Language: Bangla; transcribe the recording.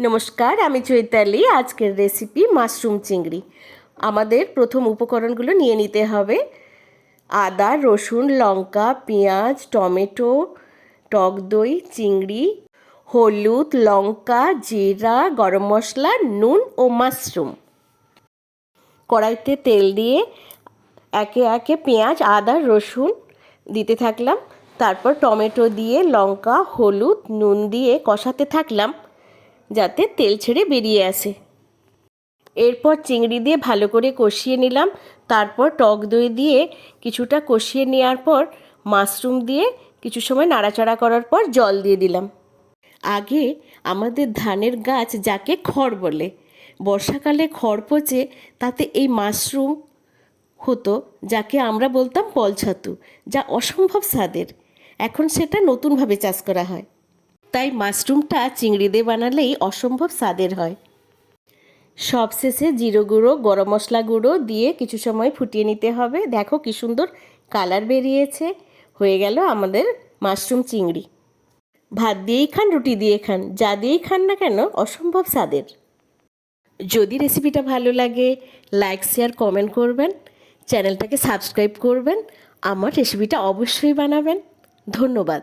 নমস্কার, আমি চৈতালি। আজকের রেসিপি মাশরুম চিংড়ি। আমাদের প্রথম উপকরণগুলো নিয়ে নিতে হবে: আদা, রসুন, লঙ্কা, পেঁয়াজ, টমেটো, টক দই, চিংড়ি, হলুদ, লঙ্কা, জিরা, গরম মশলা, নুন ও মাশরুম। কড়াইতে তেল দিয়ে একে একে পেঁয়াজ, আদা, রসুন দিতে থাকলাম। তারপর টমেটো দিয়ে লঙ্কা, হলুদ, নুন দিয়ে কষাতে থাকলাম যাতে তেল ছেড়ে বেরিয়ে আসে। এরপর চিংড়ি দিয়ে ভালো করে কষিয়ে নিলাম। তারপর টক দই দিয়ে কিছুটা কষিয়ে নেওয়ার পর মাশরুম দিয়ে কিছু সময় নাড়াচাড়া করার পর জল দিয়ে দিলাম। আগে আমাদের ধানের গাছ যাকে খড় বলে, বর্ষাকালে খড় পচে তাতে এই মাশরুম হতো, যাকে আমরা বলতাম পলছাতু, যা অসম্ভব স্বাদের। এখন সেটা নতুনভাবে চাষ করা হয়, তাই মাশরুমটা চিংড়ি দিয়ে বানালেই অসম্ভব স্বাদের হয়। সবশেষে জিরে গুঁড়ো, গরম মশলা গুঁড়ো দিয়ে কিছু সময় ফুটিয়ে নিতে হবে। দেখো কি সুন্দর কালার বেরিয়েছে। হয়ে গেল আমাদের মাশরুম চিংড়ি। ভাত দিয়েই খান, রুটি দিয়ে খান, যা দিয়েই খান না কেন অসম্ভব স্বাদের। যদি রেসিপিটা ভালো লাগে লাইক, শেয়ার, কমেন্ট করবেন, চ্যানেলটাকে সাবস্ক্রাইব করবেন, আমার রেসিপিটা অবশ্যই বানাবেন। ধন্যবাদ।